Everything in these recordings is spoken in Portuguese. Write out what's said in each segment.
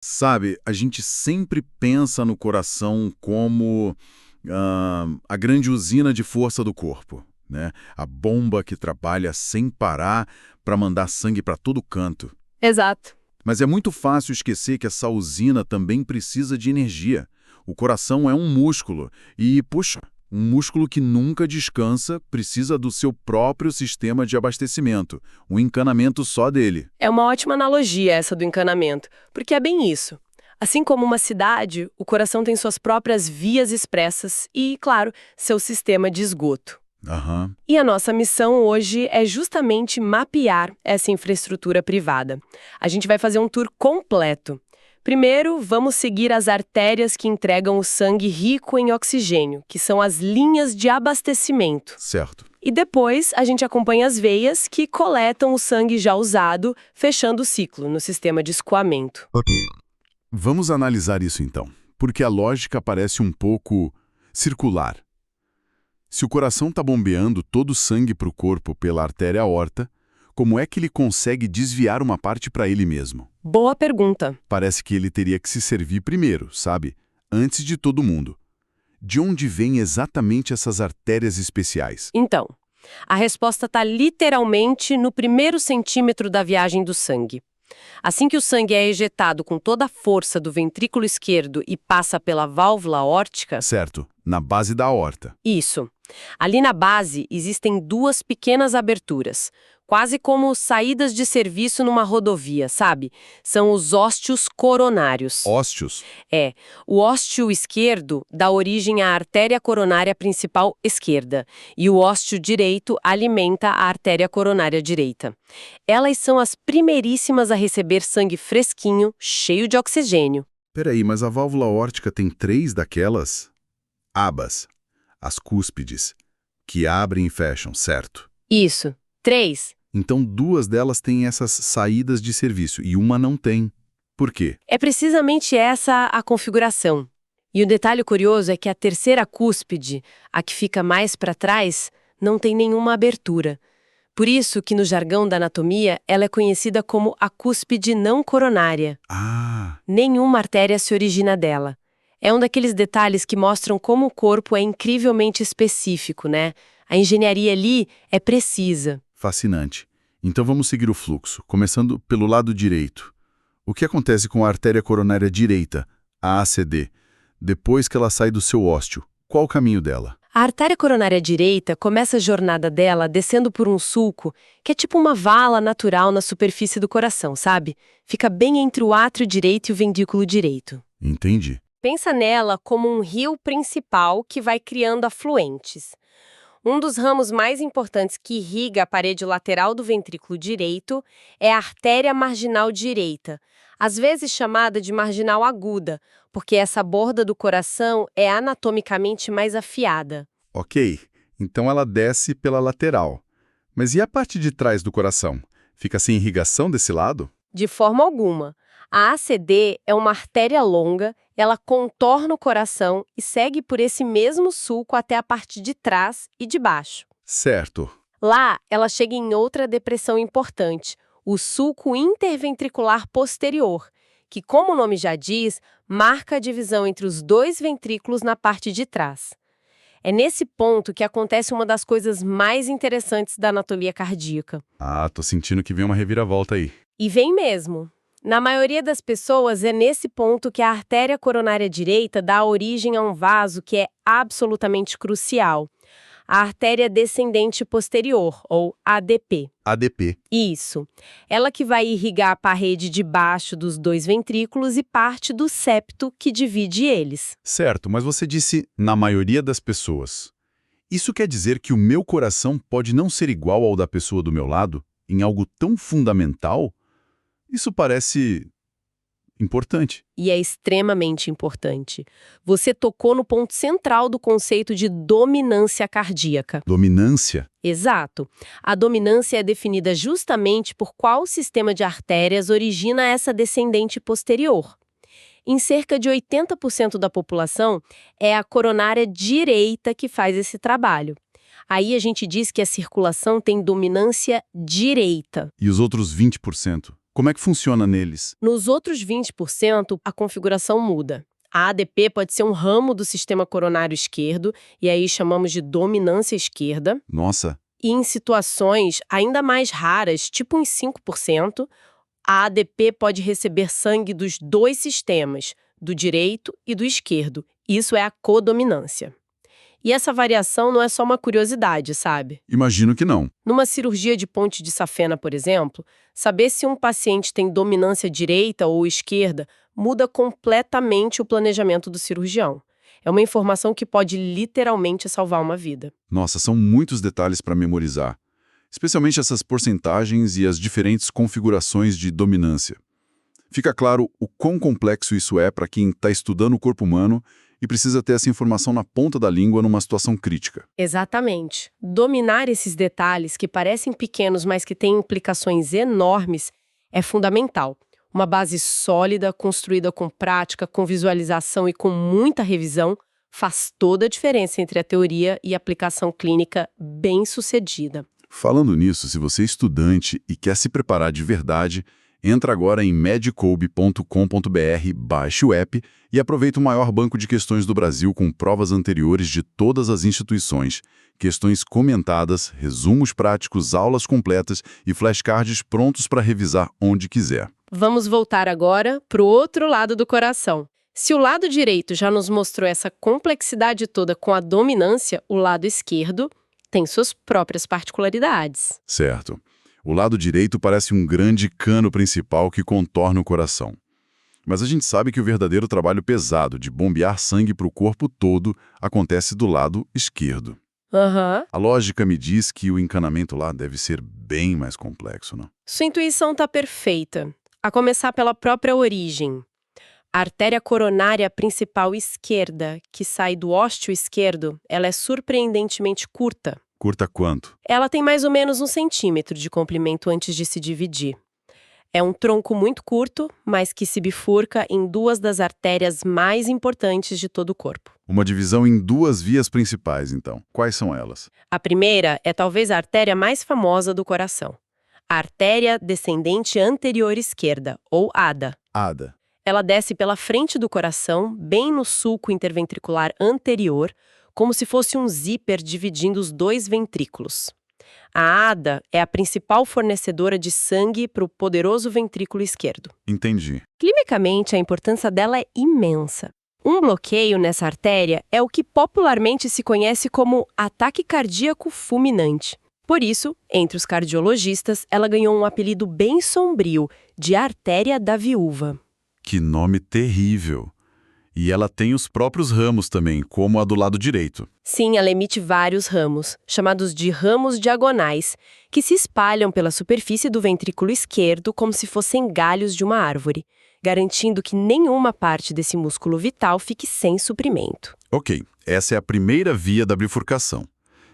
Sabe, a gente sempre pensa no coração como a grande usina de força do corpo, né? A bomba que trabalha sem parar para mandar sangue para todo canto. Exato. Mas é muito fácil esquecer que essa usina também precisa de energia. O coração é um músculo e, puxa, um músculo que nunca descansa precisa do seu próprio sistema de abastecimento, um encanamento só dele. É uma ótima analogia essa do encanamento, porque é bem isso. Assim como uma cidade, o coração tem suas próprias vias expressas e, claro, seu sistema de esgoto. Aham. E a nossa missão hoje é justamente mapear essa infraestrutura privada. A gente vai fazer um tour completo. Primeiro, vamos seguir as artérias que entregam o sangue rico em oxigênio, que são as linhas de abastecimento. Certo. E depois, a gente acompanha as veias que coletam o sangue já usado, fechando o ciclo no sistema de escoamento. Vamos analisar isso então, porque a lógica parece um pouco circular. Se o coração está bombeando todo o sangue para o corpo pela artéria aorta, como é que ele consegue desviar uma parte para ele mesmo? Boa pergunta. Parece que ele teria que se servir primeiro, sabe? Antes de todo mundo. De onde vêm exatamente essas artérias especiais? Então, a resposta está literalmente no primeiro centímetro da viagem do sangue. Assim que o sangue é ejetado com toda a força do ventrículo esquerdo e passa pela válvula aórtica... Certo, na base da aorta. Isso. Ali na base existem duas pequenas aberturas, quase como saídas de serviço numa rodovia, sabe? São os ósteos coronários. Ósteos? É, o ósteo esquerdo dá origem à artéria coronária principal esquerda e o ósteo direito alimenta a artéria coronária direita. Elas são as primeiríssimas a receber sangue fresquinho, cheio de oxigênio. Peraí, mas a válvula aórtica tem 3 daquelas? Abas, as cúspides, que abrem e fecham, certo? Isso. 3. Então 2 delas têm essas saídas de serviço e uma não tem. Por quê? É precisamente essa a configuração. E o detalhe curioso é que a terceira cúspide, a que fica mais para trás, não tem nenhuma abertura. Por isso que no jargão da anatomia ela é conhecida como a cúspide não coronária. Ah, Nenhuma artéria se origina dela. É um daqueles detalhes que mostram como o corpo é incrivelmente específico, né? A engenharia ali é precisa. fascinante. Então vamos seguir o fluxo, começando pelo lado direito. O que acontece com a artéria coronária direita, a ACD, depois que ela sai do seu ósteo? Qual o caminho dela? A artéria coronária direita começa a jornada dela descendo por um sulco que é tipo uma vala natural na superfície do coração, sabe? Fica bem entre o átrio direito e o ventrículo direito. Entendi. Pensa nela como um rio principal que vai criando afluentes. Um dos ramos mais importantes que irriga a parede lateral do ventrículo direito é a artéria marginal direita, às vezes chamada de marginal aguda, porque essa borda do coração é anatomicamente mais afiada. Ok, então ela desce pela lateral. Mas e a parte de trás do coração? Fica sem irrigação desse lado? De forma alguma. A ACD é uma artéria longa, ela contorna o coração e segue por esse mesmo sulco até a parte de trás e de baixo. Certo. Lá, ela chega em outra depressão importante, o sulco interventricular posterior, que, como o nome já diz, marca a divisão entre os dois ventrículos na parte de trás. É nesse ponto que acontece uma das coisas mais interessantes da anatomia cardíaca. Ah, tô sentindo que vem uma reviravolta aí. E vem mesmo. Na maioria das pessoas, é nesse ponto que a artéria coronária direita dá origem a um vaso que é absolutamente crucial. A artéria descendente posterior, ou ADP. ADP. Isso. Ela que vai irrigar a parede de baixo dos dois ventrículos e parte do septo que divide eles. Certo, mas você disse na maioria das pessoas. Isso quer dizer que o meu coração pode não ser igual ao da pessoa do meu lado, em algo tão fundamental? Isso parece importante. E é extremamente importante. Você tocou no ponto central do conceito de dominância cardíaca. Dominância? Exato. A dominância é definida justamente por qual sistema de artérias origina essa descendente posterior. Em cerca de 80% da população, é a coronária direita que faz esse trabalho. Aí a gente diz que a circulação tem dominância direita. E os outros 20%? Como é que funciona neles? Nos outros 20%, a configuração muda. A ADP pode ser um ramo do sistema coronário esquerdo, e aí chamamos de dominância esquerda. Nossa, E em situações ainda mais raras, tipo uns 5%, a ADP pode receber sangue dos dois sistemas, do direito e do esquerdo. Isso é a codominância. E essa variação não é só uma curiosidade, sabe? imagino que não. Numa cirurgia de ponte de safena, por exemplo, saber se um paciente tem dominância direita ou esquerda muda completamente o planejamento do cirurgião. É uma informação que pode literalmente salvar uma vida. Nossa, são muitos detalhes para memorizar. Especialmente essas porcentagens e as diferentes configurações de dominância. Fica claro o quão complexo isso é para quem está estudando o corpo humano e precisa ter essa informação na ponta da língua numa situação crítica. Exatamente. Dominar esses detalhes que parecem pequenos, mas que têm implicações enormes, é fundamental. Uma base sólida, construída com prática, com visualização e com muita revisão, faz toda a diferença entre a teoria e a aplicação clínica bem-sucedida. Falando nisso, se você é estudante e quer se preparar de verdade, entra agora em medicoub.com.br, baixe o app e aproveita o maior banco de questões do Brasil com provas anteriores de todas as instituições, questões comentadas, resumos práticos, aulas completas e flashcards prontos para revisar onde quiser. Vamos voltar agora para o outro lado do coração. Se o lado direito já nos mostrou essa complexidade toda com a dominância, o lado esquerdo tem suas próprias particularidades. Certo. O lado direito parece um grande cano principal que contorna o coração. Mas a gente sabe que o verdadeiro trabalho pesado de bombear sangue para o corpo todo acontece do lado esquerdo. Aham. A lógica me diz que o encanamento lá deve ser bem mais complexo, não? Sua intuição está perfeita. A começar pela própria origem. A artéria coronária principal esquerda, que sai do ósteo esquerdo, ela é surpreendentemente curta. Curta quanto? Ela tem mais ou menos 1 centímetro de comprimento antes de se dividir. É um tronco muito curto, mas que se bifurca em duas das artérias mais importantes de todo o corpo. Uma divisão em duas vias principais, então. Quais são elas? A primeira é talvez a artéria mais famosa do coração. A artéria descendente anterior esquerda, ou ADA. ADA. Ela desce pela frente do coração, bem no sulco interventricular anterior, como se fosse um zíper dividindo os dois ventrículos. A ADA é a principal fornecedora de sangue para o poderoso ventrículo esquerdo. Entendi. Clinicamente, a importância dela é imensa. Um bloqueio nessa artéria é o que popularmente se conhece como ataque cardíaco fulminante. Por isso, entre os cardiologistas, ela ganhou um apelido bem sombrio, de artéria da viúva. Que nome terrível. E ela tem os próprios ramos também, como a do lado direito. Sim, ela emite vários ramos, chamados de ramos diagonais, que se espalham pela superfície do ventrículo esquerdo como se fossem galhos de uma árvore, garantindo que nenhuma parte desse músculo vital fique sem suprimento. Ok, essa é a primeira via da bifurcação.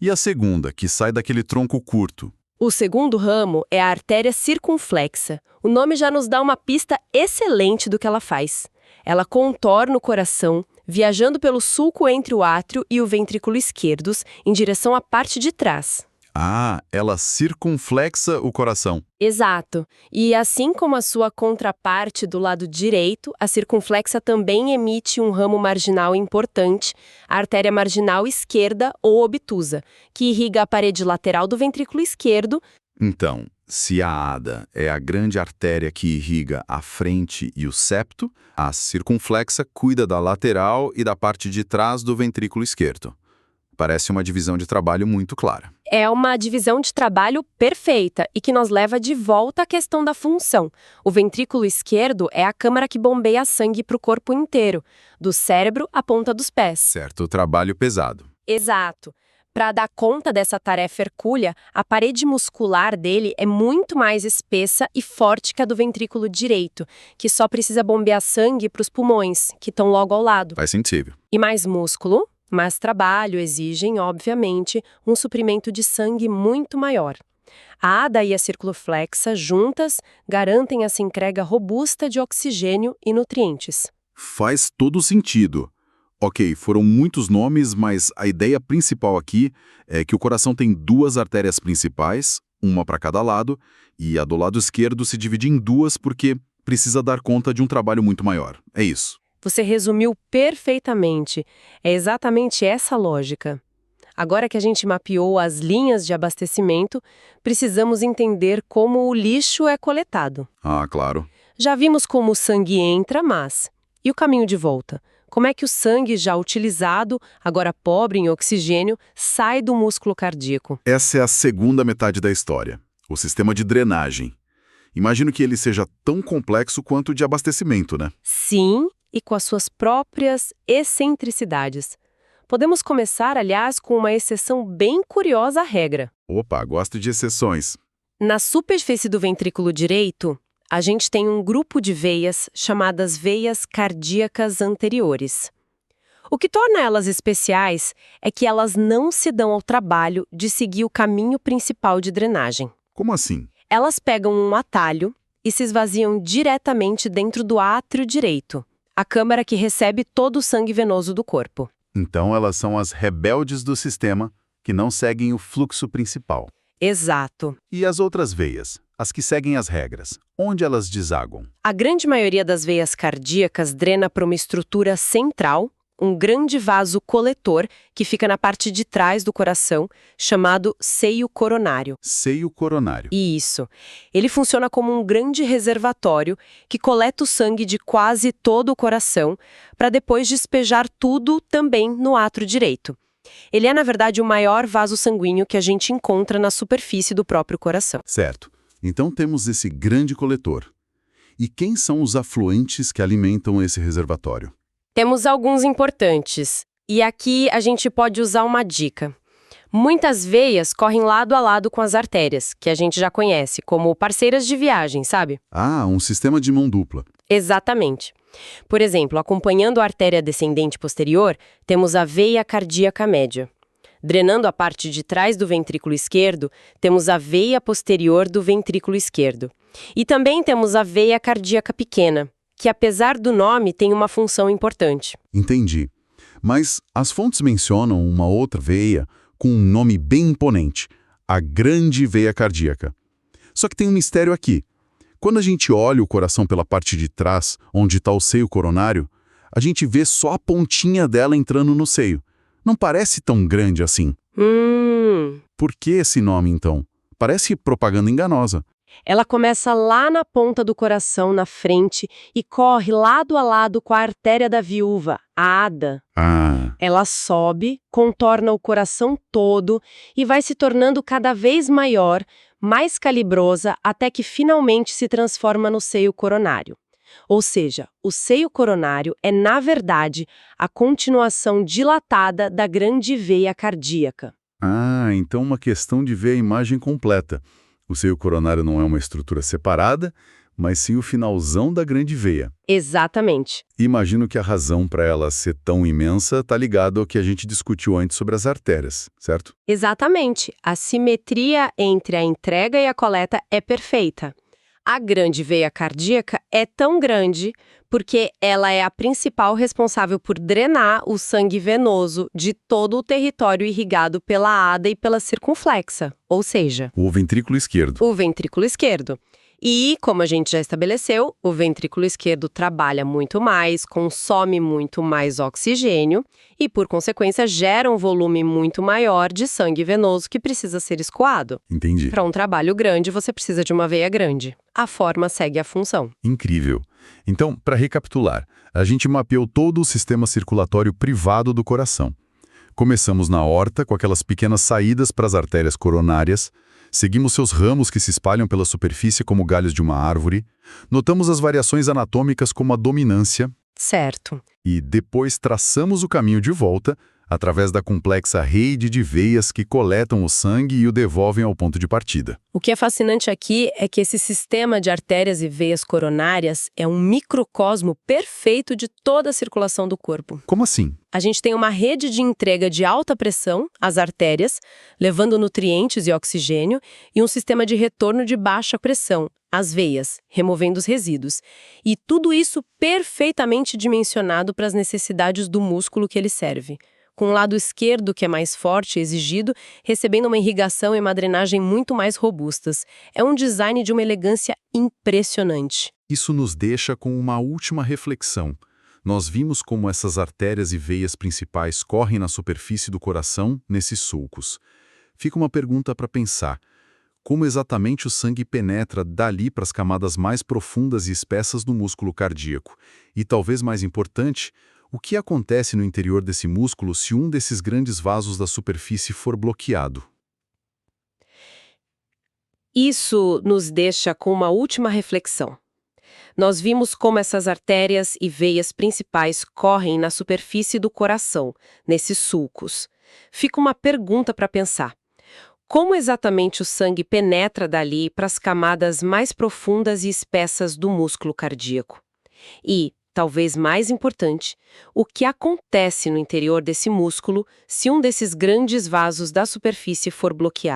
E a segunda, que sai daquele tronco curto? O segundo ramo é a artéria circunflexa. O nome já nos dá uma pista excelente do que ela faz. Ela contorna o coração, viajando pelo sulco entre o átrio e o ventrículo esquerdos, em direção à parte de trás. Ah, ela circunflexa o coração. Exato. E assim como a sua contraparte do lado direito, a circunflexa também emite um ramo marginal importante, a artéria marginal esquerda ou obtusa, que irriga a parede lateral do ventrículo esquerdo. Então, se a ADA é a grande artéria que irriga a frente e o septo, a circunflexa cuida da lateral e da parte de trás do ventrículo esquerdo. Parece uma divisão de trabalho muito clara. É uma divisão de trabalho perfeita e que nos leva de volta à questão da função. O ventrículo esquerdo é a câmara que bombeia sangue para o corpo inteiro, do cérebro à ponta dos pés. Certo, trabalho pesado. Exato. Para dar conta dessa tarefa hercúlea, a parede muscular dele é muito mais espessa e forte que a do ventrículo direito, que só precisa bombear sangue para os pulmões, que estão logo ao lado. Faz sentido. E mais músculo, mais trabalho exigem, obviamente, um suprimento de sangue muito maior. A ADA e a circunflexa, juntas, garantem essa entrega robusta de oxigênio e nutrientes. Faz todo sentido. Ok, foram muitos nomes, mas a ideia principal aqui é que o coração tem duas artérias principais, uma para cada lado, e a do lado esquerdo se divide em duas porque precisa dar conta de um trabalho muito maior. É isso. Você resumiu perfeitamente. É exatamente essa a lógica. Agora que a gente mapeou as linhas de abastecimento, precisamos entender como o lixo é coletado. Ah, claro. Já vimos como o sangue entra, mas... E o caminho de volta? Como é que o sangue já utilizado, agora pobre em oxigênio, sai do músculo cardíaco? Essa é a segunda metade da história, o sistema de drenagem. Imagino que ele seja tão complexo quanto o de abastecimento, né? Sim, e com as suas próprias excentricidades. Podemos começar, aliás, com uma exceção bem curiosa à regra. Opa, gosto de exceções. Na superfície do ventrículo direito, a gente tem um grupo de veias chamadas veias cardíacas anteriores. O que torna elas especiais é que elas não se dão ao trabalho de seguir o caminho principal de drenagem. Como assim? Elas pegam um atalho e se esvaziam diretamente dentro do átrio direito, a câmara que recebe todo o sangue venoso do corpo. Então elas são as rebeldes do sistema que não seguem o fluxo principal. Exato. E as outras veias, as que seguem as regras, onde elas desaguam? A grande maioria das veias cardíacas drena para uma estrutura central, um grande vaso coletor que fica na parte de trás do coração, chamado seio coronário. Seio coronário. Isso. Ele funciona como um grande reservatório que coleta o sangue de quase todo o coração para depois despejar tudo também no átrio direito. Ele é, na verdade, o maior vaso sanguíneo que a gente encontra na superfície do próprio coração. Certo. Então temos esse grande coletor. E quem são os afluentes que alimentam esse reservatório? Temos alguns importantes. E aqui a gente pode usar uma dica. Muitas veias correm lado a lado com as artérias, que a gente já conhece, como parceiras de viagem, sabe? Ah, um sistema de mão dupla. Exatamente. Por exemplo, acompanhando a artéria descendente posterior, temos a veia cardíaca média. Drenando a parte de trás do ventrículo esquerdo, temos a veia posterior do ventrículo esquerdo. E também temos a veia cardíaca pequena, que apesar do nome tem uma função importante. Entendi. Mas as fontes mencionam uma outra veia com um nome bem imponente, a grande veia cardíaca. Só que tem um mistério aqui. Quando a gente olha o coração pela parte de trás, onde está o seio coronário, a gente vê só a pontinha dela entrando no seio. Não parece tão grande assim. Por que esse nome, então? Parece propaganda enganosa. Ela começa lá na ponta do coração, na frente, e corre lado a lado com a artéria da viúva, a ADA. Ah, Ela sobe, contorna o coração todo e vai se tornando cada vez maior, mais calibrosa, até que finalmente se transforma no seio coronário. Ou seja, o seio coronário é, na verdade, a continuação dilatada da grande veia cardíaca. então uma questão de ver a imagem completa. O seio coronário não é uma estrutura separada, mas sim o finalzão da grande veia. Exatamente. Imagino que a razão para ela ser tão imensa está ligada ao que a gente discutiu antes sobre as artérias, certo? Exatamente. A simetria entre a entrega e a coleta é perfeita. A grande veia cardíaca é tão grande porque ela é a principal responsável por drenar o sangue venoso de todo o território irrigado pela ADA e pela circunflexa, ou seja, O ventrículo esquerdo. o ventrículo esquerdo. E, como a gente já estabeleceu, o ventrículo esquerdo trabalha muito mais, consome muito mais oxigênio e, por consequência, gera um volume muito maior de sangue venoso que precisa ser escoado. Entendi. Para um trabalho grande, você precisa de uma veia grande. A forma segue a função. Incrível. Então, para recapitular, a gente mapeou todo o sistema circulatório privado do coração. Começamos na aorta, com aquelas pequenas saídas para as artérias coronárias, seguimos seus ramos que se espalham pela superfície como galhos de uma árvore, notamos as variações anatômicas como a dominância Certo. e depois traçamos o caminho de volta através da complexa rede de veias que coletam o sangue e o devolvem ao ponto de partida. O que é fascinante aqui é que esse sistema de artérias e veias coronárias é um microcosmo perfeito de toda a circulação do corpo. Como assim? A gente tem uma rede de entrega de alta pressão, as artérias, levando nutrientes e oxigênio, e um sistema de retorno de baixa pressão, as veias, removendo os resíduos. E tudo isso perfeitamente dimensionado para as necessidades do músculo que ele serve. com o lado esquerdo, que é mais forte e exigido, recebendo uma irrigação e uma drenagem muito mais robustas. É um design de uma elegância impressionante. Isso nos deixa com uma última reflexão. Nós vimos como essas artérias e veias principais correm na superfície do coração, nesses sulcos. Fica uma pergunta para pensar. Como exatamente o sangue penetra dali para as camadas mais profundas e espessas do músculo cardíaco? E talvez mais importante, o que acontece no interior desse músculo se um desses grandes vasos da superfície for bloqueado? Isso nos deixa com uma última reflexão. Nós vimos como essas artérias e veias principais correm na superfície do coração, nesses sulcos. Fica uma pergunta para pensar. Como exatamente o sangue penetra dali para as camadas mais profundas e espessas do músculo cardíaco? E, talvez mais importante, o que acontece no interior desse músculo se um desses grandes vasos da superfície for bloqueado?